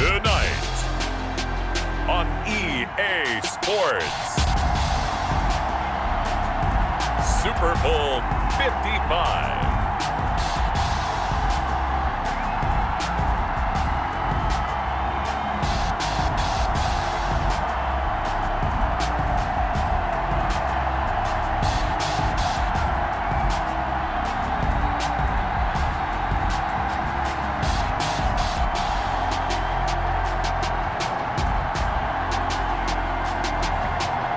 Tonight on EA Sports, Super Bowl 55.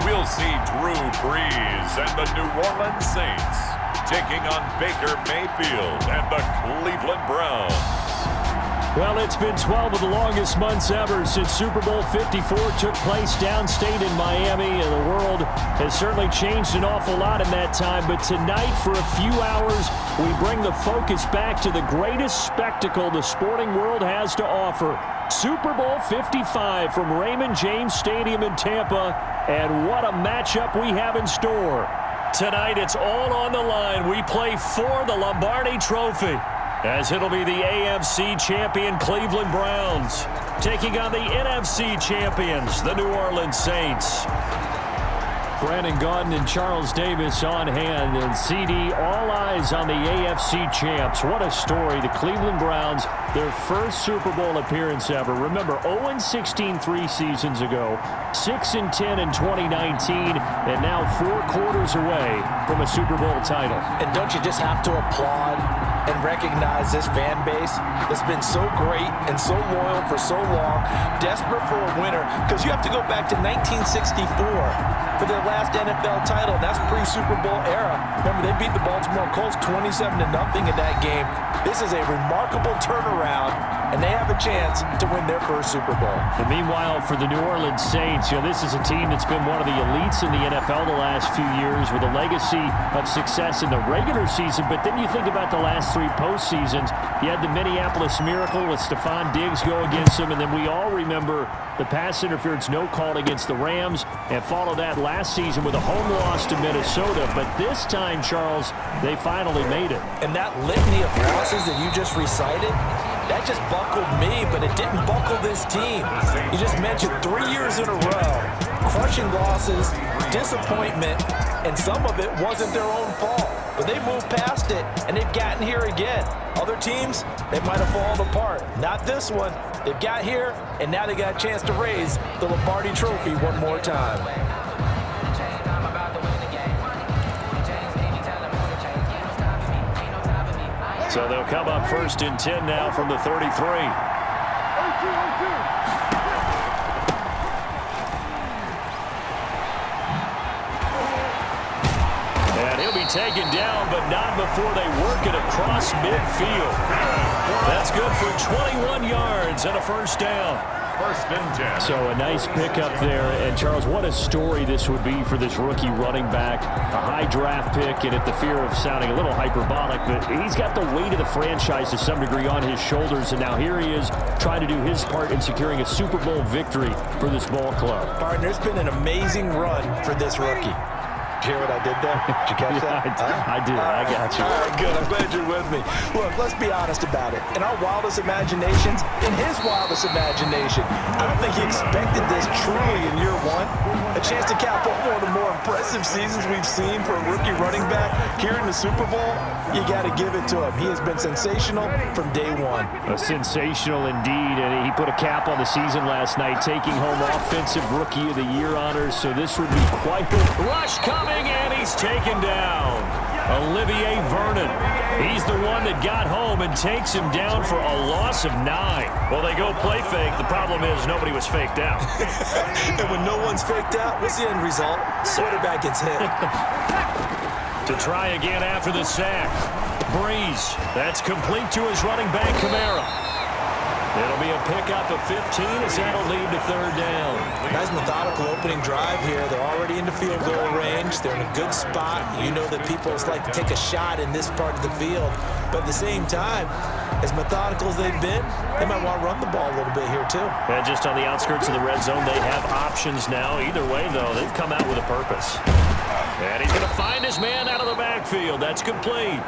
We'll see Drew Brees and the New Orleans Saints taking on Baker Mayfield and the Cleveland Browns. Well, it's been 12 of the longest months ever since Super Bowl 54 took place downstate in Miami, and the world has certainly changed an awful lot in that time. But tonight, for a few hours, we bring the focus back to the greatest spectacle the sporting world has to offer. Super Bowl 55 from Raymond James Stadium in Tampa, and what a matchup we have in store. Tonight, it's all on the line. We play for the Lombardi Trophy, as it'll be the AFC champion Cleveland Browns taking on the NFC champions, the New Orleans Saints. Brandon Gaudin and Charles Davis on hand, and CD, all eyes on the AFC champs. What a story. The Cleveland Browns, their first Super Bowl appearance ever. Remember, 0-16 3 seasons ago, 6-10 in 2019, and now 4 quarters away from a Super Bowl title. And don't you just have to applaud and recognize this fan base that's been so great and so loyal for so long, desperate for a winner, because you have to go back to 1964 for their last NFL title. That's pre-Super Bowl era. Remember, they beat the Baltimore Colts 27-0 in that game. This is a remarkable turnaround, and they have a chance to win their first Super Bowl. And meanwhile, for the New Orleans Saints, this is a team that's been one of the elites in the NFL the last few years, with a legacy of success in the regular season. But then you think about the last 3 postseasons. You had the Minneapolis Miracle with Stephon Diggs go against them, and then we all remember the pass interference no call against the Rams, and followed that last season with a home loss to Minnesota. But this time, Charles, they finally made it. And that litany of losses that you just recited, that just buckled me, but it didn't buckle this team. You just mentioned 3 years in a row, crushing losses, disappointment, and some of it wasn't their own fault. But they moved past it, and they've gotten here again. Other teams, they might have fallen apart. Not this one. They've got here, and now they got a chance to raise the Lombardi Trophy one more time. So they'll come up 1st and 10 now from the 33. And he'll be taken down, but not before they work it across midfield. That's good for 21 yards and a first down. 1st and 10. So a nice pickup there. And, Charles, what a story this would be for this rookie running back. A high draft pick, and at the fear of sounding a little hyperbolic, but he's got the weight of the franchise to some degree on his shoulders. And now here he is trying to do his part in securing a Super Bowl victory for this ball club. Partner, it's been an amazing run for this rookie. Did you hear what I did there? Did you catch that? I did. I got you. All right, good. I'm glad you're with me. Look, let's be honest about it. In our wildest imaginations, in his wildest imagination, I don't think he expected this truly in year 1. A chance to cap off one of the more impressive seasons we've seen for a rookie running back here in the Super Bowl. You got to give it to him. He has been sensational from day 1. A sensational indeed, and he put a cap on the season last night, taking home Offensive Rookie of the Year honors, so this would be quite the rush coming, and he's taken down. Olivier Vernon. He's the one that got home and takes him down for a loss of 9. Well, they go play fake. The problem is nobody was faked out. And when no one's faked out, what's the end result? Quarterback gets hit. To try again after the sack. Brees. That's complete to his running back, Kamara. It'll be a pickup of 15 as that'll lead to 3rd down. Nice methodical opening drive here. They're already into field goal range. They're in a good spot. You know that people like to take a shot in this part of the field. But at the same time, as methodical as they've been, they might want to run the ball a little bit here too. And just on the outskirts of the red zone, they have options now. Either way, though, they've come out with a purpose. And he's going to find his man out of the backfield. That's complete.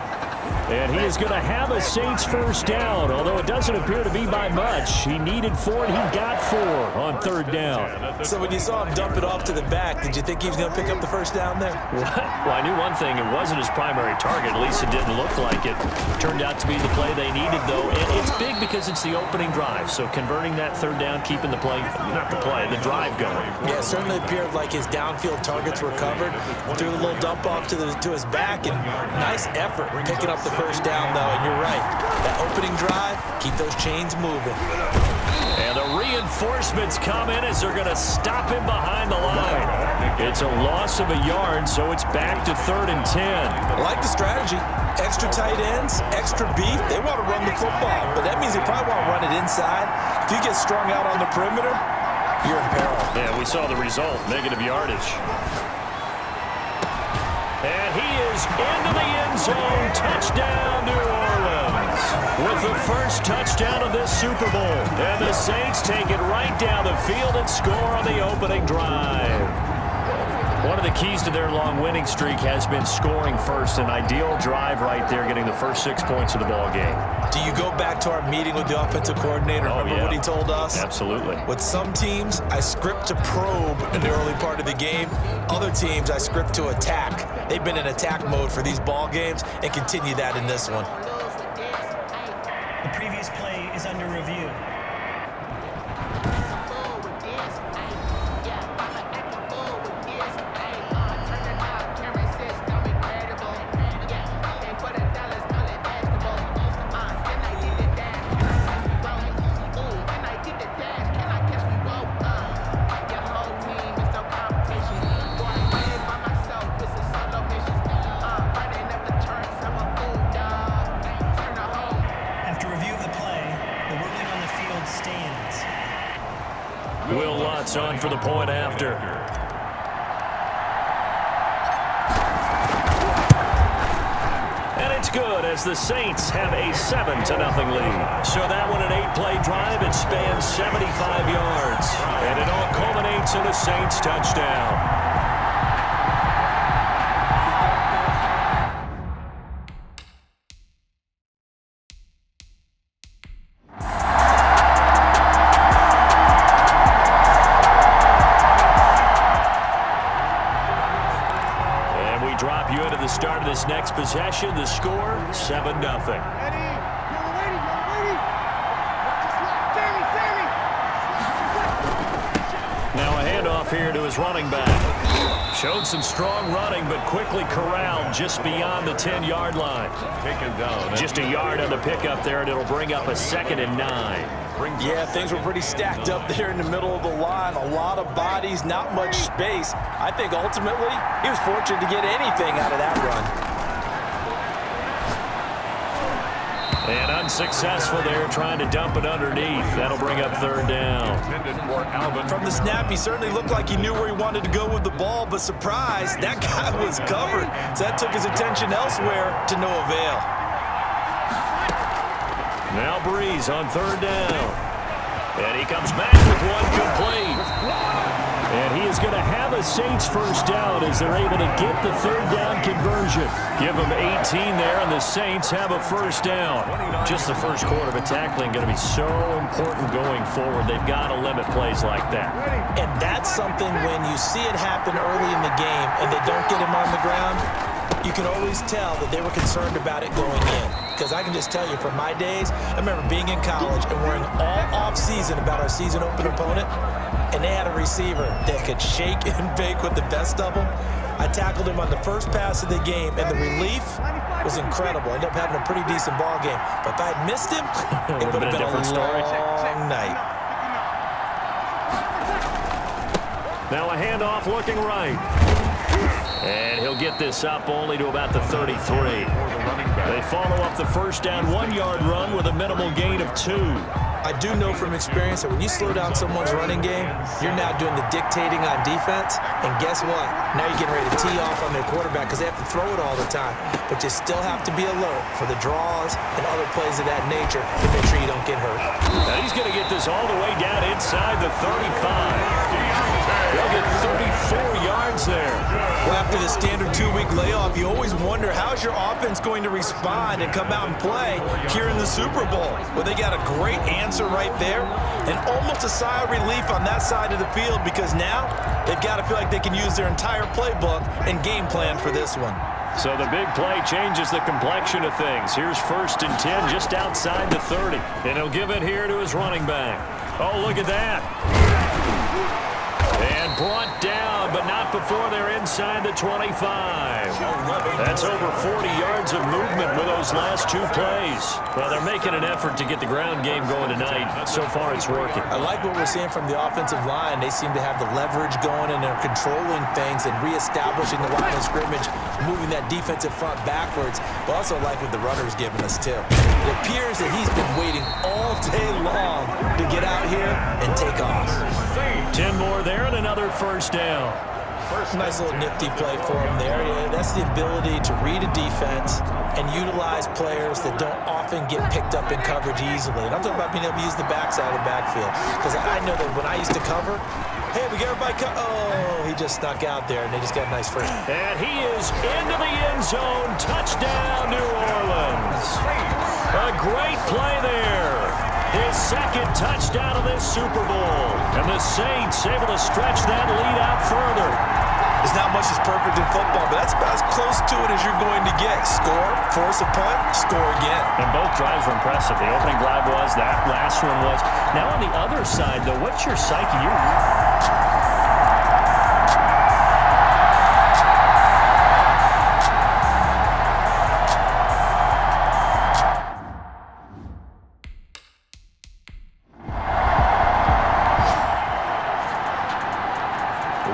And he is going to have a Saints first down, although it doesn't appear to be by much. He needed 4, and he got 4 on 3rd down. So when you saw him dump it off to the back, did you think he was going to pick up the first down there? Well, I knew one thing. It wasn't his primary target. At least it didn't look like it. Turned out to be the play they needed, though. And it's big because it's the opening drive. So converting that 3rd down, keeping the play, not the play, the drive going. Yeah, it certainly appeared like his downfield targets were covered. Threw a little dump off to his back, and nice effort picking up the first down, though. And you're right. That opening drive, keep those chains moving. And the reinforcements come in as they're going to stop him behind the line. It's a loss of a yard, so it's back to 3rd and 10. I like the strategy. Extra tight ends, extra beef. They want to run the football, but that means they probably want to run it inside. If you get strung out on the perimeter, you're in peril. Yeah, we saw the result, negative yardage. And he is into the end zone. Touchdown, New Orleans. With the first touchdown of this Super Bowl. And the Saints take it right down the field and score on the opening drive. One of the keys to their long winning streak has been scoring first. An ideal drive right there, getting the first 6 points of the ball game. Do you go back to our meeting with the offensive coordinator? Remember what he told us? Absolutely. With some teams, I script to probe in the early part of the game. Other teams, I script to attack. They've been in attack mode for these ball games and continue that in this one. The previous play is under review. On for the point after. And it's good as the Saints have a 7-0 lead. So that one an 8-play drive. It spans 75 yards. And it all culminates in a Saints touchdown. Start of this next possession, the score 7-0. Now a handoff here to his running back. Showed some strong running, but quickly corralled just beyond the 10-yard line. Taken down. Just a yard on the pickup there, and it'll bring up a 2nd and 9. Yeah, things were pretty stacked up there in the middle of the line. A lot of bodies, not much space. I think ultimately he was fortunate to get anything out of that run. And unsuccessful there, trying to dump it underneath. That'll bring up 3rd down. From the snap, he certainly looked like he knew where he wanted to go with the ball, but surprise, that guy was covered. So that took his attention elsewhere to no avail. Now Brees on 3rd down. And he comes back with one complete. And he is going to have a Saints first down as they're able to get the 3rd down conversion. Give them 18 there, and the Saints have a first down. Just the first quarter, but tackling going to be so important going forward. They've got to limit plays like that. And that's something when you see it happen early in the game and they don't get him on the ground, you can always tell that they were concerned about it going in. Because I can just tell you from my days, I remember being in college and worrying all off-season about our season opener opponent, and they had a receiver that could shake and bake with the best of them. I tackled him on the first pass of the game, and the relief was incredible. I ended up having a pretty decent ball game. But if I had missed him, it would have been a long night. Now a handoff looking right. And he'll get this up only to about the 33. They follow up the first down 1-yard run with a minimal gain of 2. I do know from experience that when you slow down someone's running game, you're now doing the dictating on defense. And guess what? Now you're getting ready to tee off on their quarterback because they have to throw it all the time. But you still have to be alert for the draws and other plays of that nature to make sure you don't get hurt. Now he's going to get this all the way down inside the 35. He'll get 34 yards yards there. Well, after the standard 2-week layoff, you always wonder how's your offense going to respond and come out and play here in the Super Bowl. Well, they got a great answer right there and almost a sigh of relief on that side of the field because now they've got to feel like they can use their entire playbook and game plan for this one. So the big play changes the complexion of things. Here's 1st and 10 just outside the 30. And he'll give it here to his running back. Oh, look at that. And brought down, but not before they're inside the 25. That's over 40 yards of movement with those last 2 plays. Well, they're making an effort to get the ground game going tonight. So far, it's working. I like what we're seeing from the offensive line. They seem to have the leverage going, and they're controlling things and reestablishing the line of scrimmage, moving that defensive front backwards. But also like what the runner's giving us, too. It appears that he's been waiting all day long to get out here and take off. 10 more there and another 1st down. Nice little nifty play for him there. Yeah, that's the ability to read a defense and utilize players that don't often get picked up in coverage easily. And I'm talking about being able to use the backside of the backfield. Because I know that when I used to cover, hey, we got everybody oh, he just snuck out there, and they just got a nice first. And he is into the end zone. Touchdown, New Orleans. A great play there. His 2nd touchdown of this Super Bowl. And the Saints able to stretch that lead out further. There's not much that's perfect in football, but that's about as close to it as you're going to get. Score, force a punt, score again. And both drives were impressive. The opening drive was, that last one was. Now on the other side, though, what's your psyche?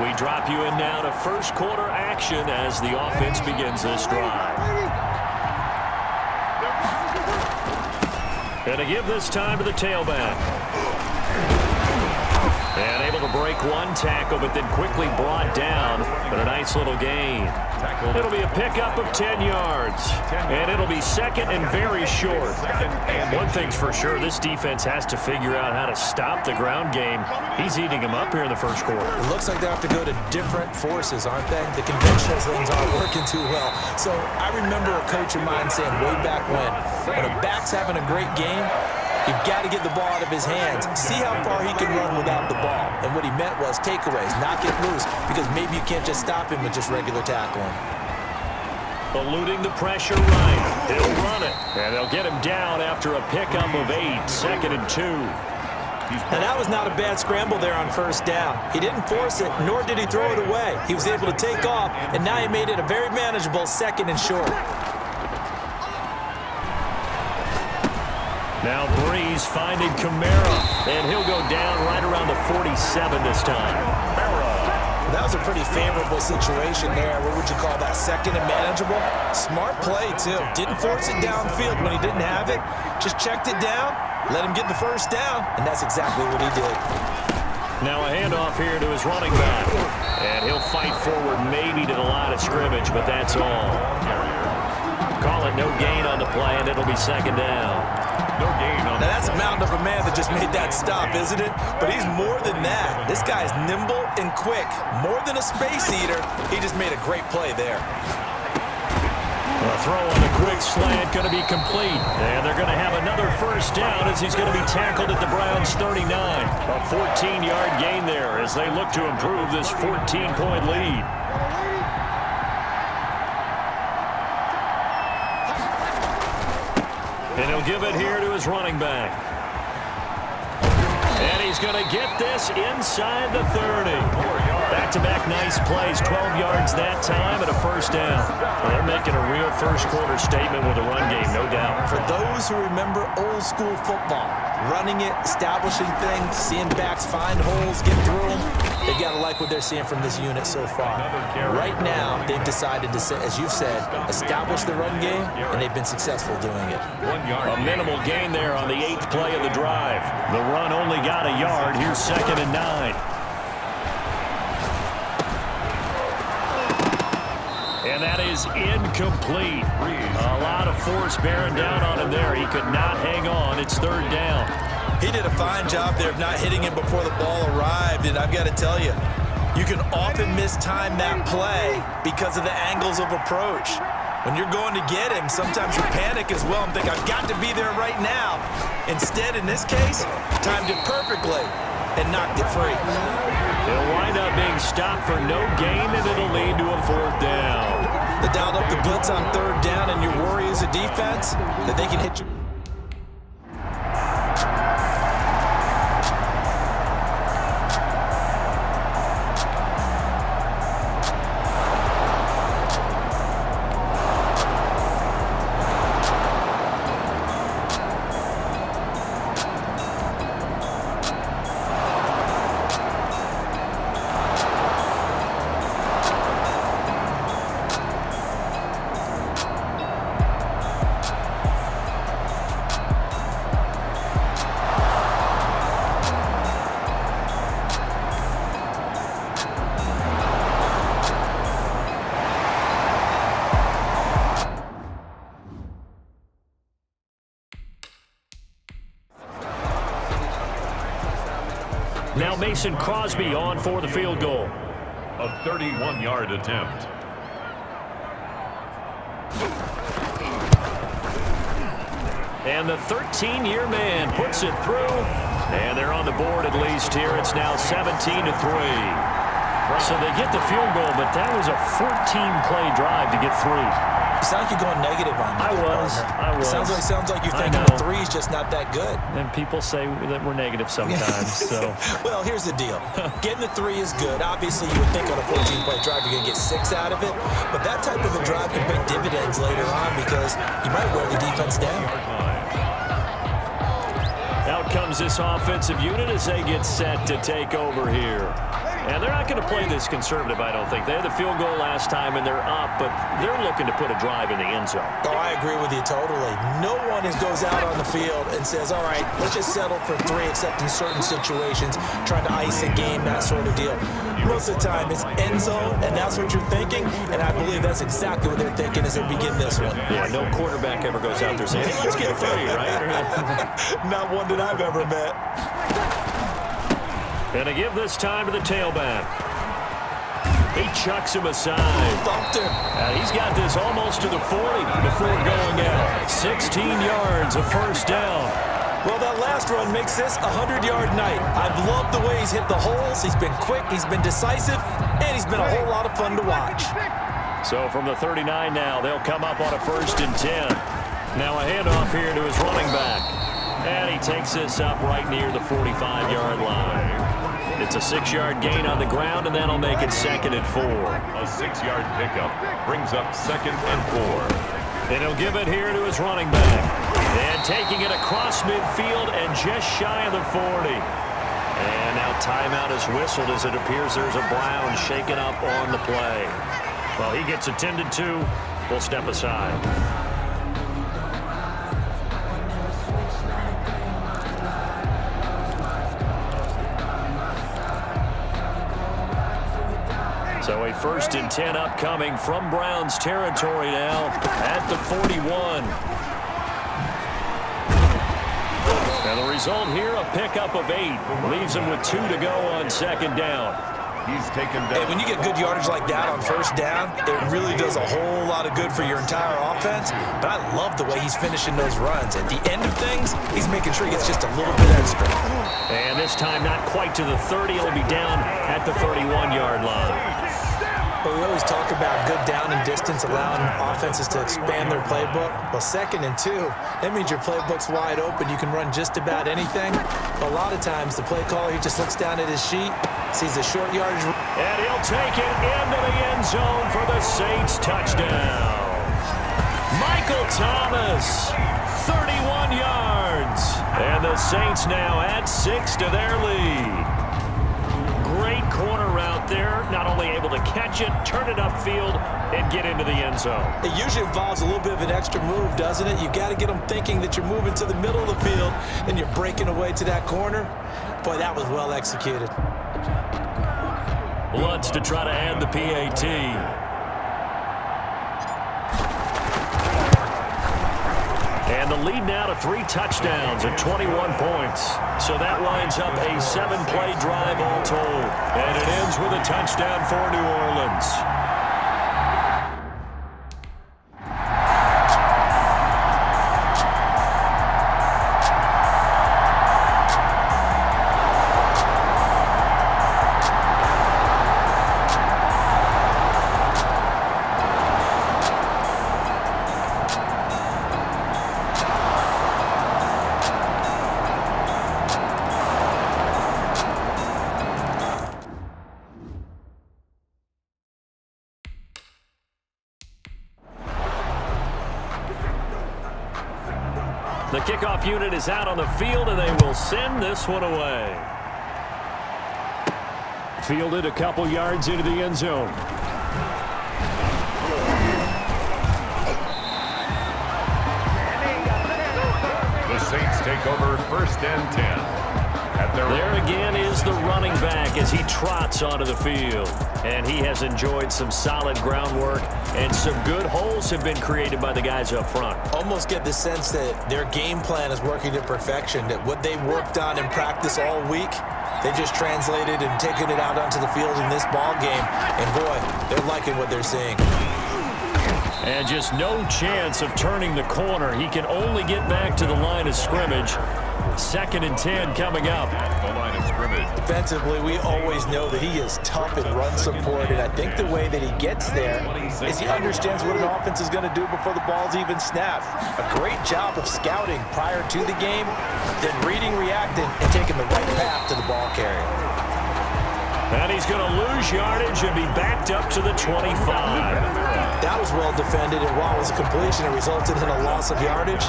We drop you in now to first quarter action as the offense begins this drive. And to give this time to the tailback. And able to break one tackle, but then quickly brought down. But a nice little gain. It'll be a pickup of 10 yards. And it'll be 2nd and very short. One thing's for sure, this defense has to figure out how to stop the ground game. He's eating them up here in the first quarter. It looks like they have to go to different forces, aren't they? The conventional things aren't working too well. So I remember a coach of mine saying way back when a back's having a great game, you've got to get the ball out of his hands. See how far he can run without the ball. And what he meant was takeaways, knock it loose, because maybe you can't just stop him with just regular tackling. Eluding the pressure right. He'll run it. And they'll get him down after a pickup of 8, 2nd and 2. And that was not a bad scramble there on 1st down. He didn't force it, nor did he throw it away. He was able to take off, and now he made it a very manageable 2nd and short. Now Brees finding Kamara, and he'll go down right around the 47 this time. That was a pretty favorable situation there. What would you call that, 2nd and manageable? Smart play, too. Didn't force it downfield when he didn't have it. Just checked it down, let him get the 1st down, and that's exactly what he did. Now a handoff here to his running back. And he'll fight forward maybe to the line of scrimmage, but that's all. Call it no gain on the play, and it'll be 2nd down. No gain on now that's a mountain of a man that just made that stop, isn't it? But he's more than that. This guy's nimble and quick. More than a space eater. He just made a great play there. A throw on a quick slant going to be complete. And they're going to have another 1st down as he's going to be tackled at the Browns' 39. A 14-yard gain there as they look to improve this 14-point lead. And he'll give it here to his running back. And he's going to get this inside the 30. Back-to-back nice plays, 12 yards that time and a 1st down. Well, they're making a real first-quarter statement with a run game, no doubt. For those who remember old-school football, running it, establishing things, seeing backs find holes, get through them, they got to like what they're seeing from this unit so far. Right now, they've decided to, as you've said, establish the run game, and they've been successful doing it. A minimal gain there on the 8th play of the drive. The run only got a yard. Here's 2nd and 9. And that is incomplete. A lot of force bearing down on him there. He could not hang on. It's 3rd down. He did a fine job there of not hitting him before the ball arrived, and I've got to tell you, You can often mistime that play because of the angles of approach. When you're going to get him, sometimes you panic as well and think, I've got to be there right now. Instead, in this case, timed it perfectly and knocked it free. He'll wind up being stopped for no gain, and it'll lead to a 4th down. They dialed up the blitz on 3rd down, and your worry as a defense that they can hit you. Now Mason Crosby on for the field goal. A 31-yard attempt. And the 13-year man puts it through. And they're on the board at least here. It's now 17-3. So they get the field goal, but that was a 14-play drive to get 3. You sound like you're going negative on me. I was. Sounds like you're thinking the 3's just not that good. And people say that we're negative sometimes. So, well, here's the deal. Getting the 3 is good. Obviously, you would think on a 14-play drive you're going to get 6 out of it. But that type of a drive can pay dividends later on because you might wear the defense down. Out comes this offensive unit as they get set to take over here. And they're not going to play this conservative, I don't think. They had the field goal last time, and they're up, but they're looking to put a drive in the end zone. Oh, I agree with you totally. No one goes out on the field and says, all right, let's just settle for 3, except in certain situations, trying to ice a game, that sort of deal. Most of the time, it's end zone, and that's what you're thinking, and I believe that's exactly what they're thinking as they begin this one. Yeah, no quarterback ever goes out there saying, hey, let's get 3, right? Not one that I've ever met. And to give this time to the tailback. He chucks him aside. Thumped him. He's got this almost to the 40 before going out. 16 yards, a 1st down. Well, that last run makes this a 100-yard night. I've loved the way he's hit the holes. He's been quick, he's been decisive, and he's been a whole lot of fun to watch. So from the 39 now, they'll come up on a 1st and 10. Now a handoff here to his running back. And he takes this up right near the 45-yard line. It's a 6-yard gain on the ground, and that'll make it 2nd and 4. A 6-yard pickup brings up 2nd and 4. And he'll give it here to his running back. And taking it across midfield and just shy of the 40. And now timeout is whistled as it appears there's a Brown shaken up on the play. Well, he gets attended to. We'll step aside. So a 1st and 10 upcoming from Browns territory now at the 41. And the result here, a pickup of 8. Leaves him with 2 to go on 2nd down. He's taken down. Hey, when you get good yardage like that on 1st down, it really does a whole lot of good for your entire offense. But I love the way he's finishing those runs. At the end of things, he's making sure he gets just a little bit extra. And this time not quite to the 30. He'll be down at the 31-yard line. But we always talk about good down and distance, allowing offenses to expand their playbook. Well, 2nd and 2, that means your playbook's wide open. You can run just about anything. But a lot of times, the play caller, he just looks down at his sheet, sees the short yardage. And he'll take it into the end zone for the Saints touchdown. Michael Thomas, 31 yards. And the Saints now add 6 to their lead. Great corner route there. Not only able to catch it, turn it upfield, and get into the end zone. It usually involves a little bit of an extra move, doesn't it? You've got to get them thinking that you're moving to the middle of the field and you're breaking away to that corner. Boy, that was well executed. Lutz to try to add the PAT. And the lead now to 3 touchdowns and 21 points. So that lines up a 7-play drive all told. And it ends with a touchdown for New Orleans. The kickoff unit is out on the field, and they will send this one away. Fielded a couple yards into the end zone. The Saints take over 1st and 10. There again is the running back as he trots onto the field. And he has enjoyed some solid groundwork, and some good holes have been created by the guys up front. Almost get the sense that their game plan is working to perfection, that what they worked on in practice all week, they just translated and taken it out onto the field in this ball game. And boy, they're liking what they're seeing. And just no chance of turning the corner. He can only get back to the line of scrimmage. 2nd and 10 coming up. The line of scrimmage. Defensively, we always know that he is tough in run support, and I think the way that he gets there is he understands what an offense is going to do before the ball's even snapped. A great job of scouting prior to the game, then reading, reacting, and taking the right path to the ball carrier. And he's going to lose yardage and be backed up to the 25. That was well defended, and while it was a completion, it resulted in a loss of yardage.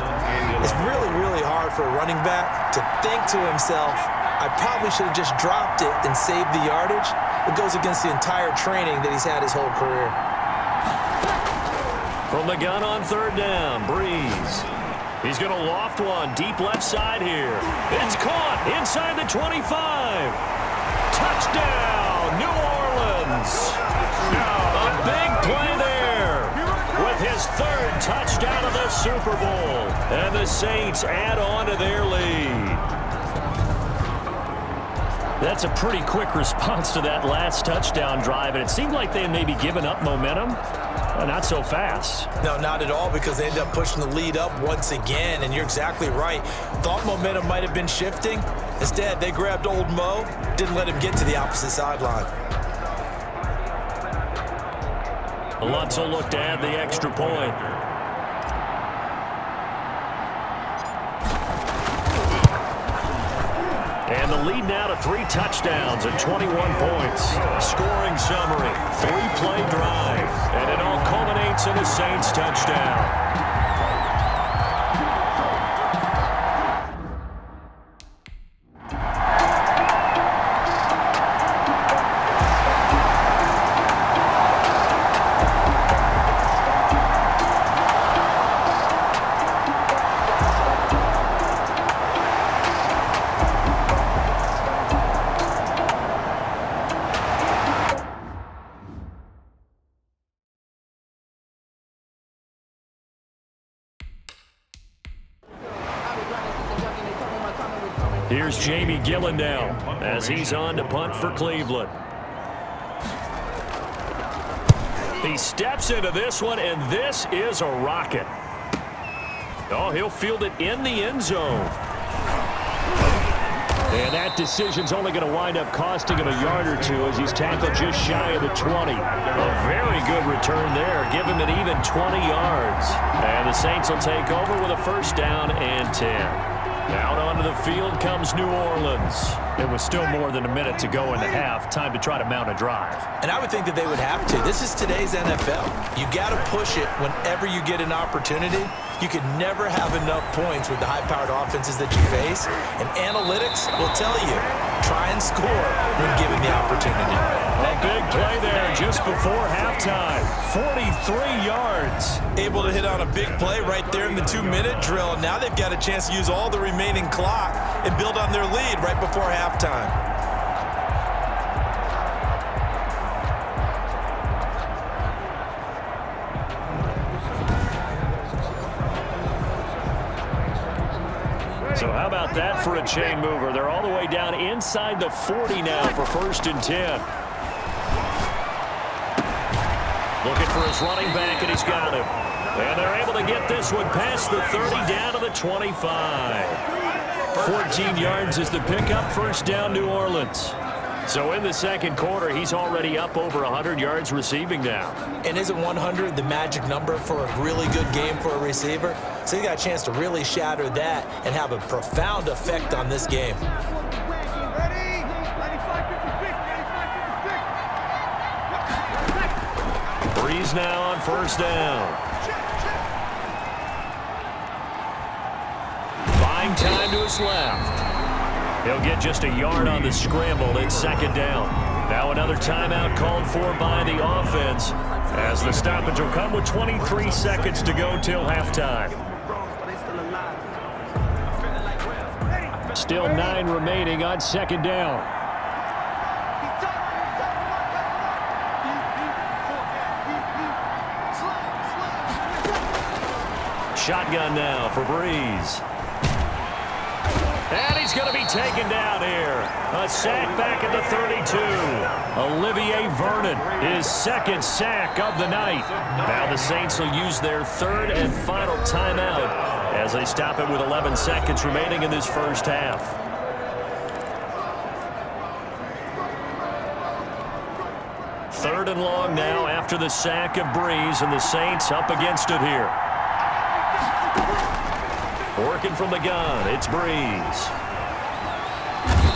It's really, really hard for a running back to think to himself, I probably should have just dropped it and saved the yardage. It goes against the entire training that he's had his whole career. From the gun on 3rd down, Brees. He's going to loft one deep left side here. It's caught inside the 25. Touchdown, New Orleans. A big play there with his 3rd touchdown of the Super Bowl. And the Saints add on to their lead. That's a pretty quick response to that last touchdown drive, and it seemed like they had maybe given up momentum. Not so fast. No, not at all, because they ended up pushing the lead up once again, and you're exactly right. Thought momentum might have been shifting. Instead, they grabbed old Mo, didn't let him get to the opposite sideline. Lutz will look to add the extra point. And the lead now to 3 touchdowns and 21 points. Scoring summary, 3-play drive, and it all culminates in a Saints touchdown. Here's Jamie Gillen now as he's on to punt for Cleveland. He steps into this one, and this is a rocket. Oh, he'll field it in the end zone. And that decision's only going to wind up costing him a yard or two as he's tackled just shy of the 20. A very good return there. Give him an even 20 yards. And the Saints will take over with a 1st down and 10. Out onto the field comes New Orleans. It was still more than a minute to go in the half. Time to try to mount a drive. And I would think that they would have to. This is today's NFL. You got to push it whenever you get an opportunity. You can never have enough points with the high-powered offenses that you face. And analytics will tell you, try and score when given the opportunity. A big play there just before halftime. 43 yards. Able to hit on a big play right there in the 2-minute drill. Now they've got a chance to use all the remaining clock and build on their lead right before halftime. the chain mover. They're all the way down inside the 40 now for 1st and 10. Looking for his running back, and he's got him. And they're able to get this one past the 30 down to the 25. 14 yards is the pickup. 1st down, New Orleans. So in the second quarter, he's already up over 100 yards receiving now. And isn't 100 the magic number for a really good game for a receiver? So he got a chance to really shatter that and have a profound effect on this game. Brees now on 1st down. Buying time to his left. He'll get just a yard on the scramble. It's 2nd down. Now another timeout called for by the offense as the stoppage will come with 23 seconds to go till halftime. Still 9 remaining on 2nd down. Shotgun now for Brees. And he's going to be taken down here. A sack back at the 32. Olivier Vernon, his 2nd sack of the night. Now the Saints will use their 3rd and final timeout as they stop it with 11 seconds remaining in this first half. Third and long now after the sack of Brees, and the Saints up against it here. Working from the gun, it's Brees.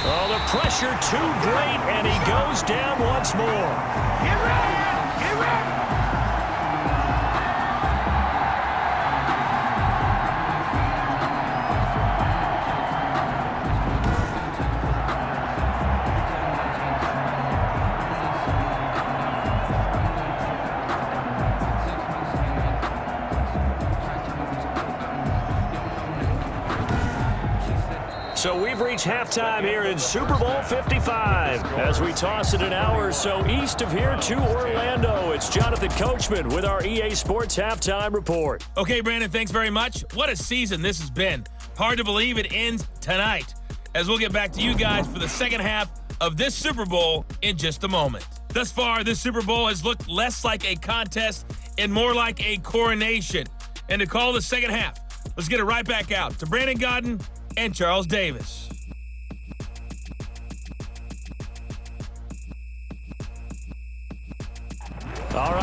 Oh, the pressure too great, and he goes down once more. Get ready! Get ready! So we've reached halftime here in Super Bowl 55 as we toss it an hour or so east of here to Orlando. It's Jonathan Coachman with our EA Sports Halftime Report. Okay, Brandon, thanks very much. What a season this has been. Hard to believe it ends tonight, as we'll get back to you guys for the second half of this Super Bowl in just a moment. Thus far, this Super Bowl has looked less like a contest and more like a coronation. And to call the second half, let's get it right back out to Brandon Godden and Charles Davis. All right.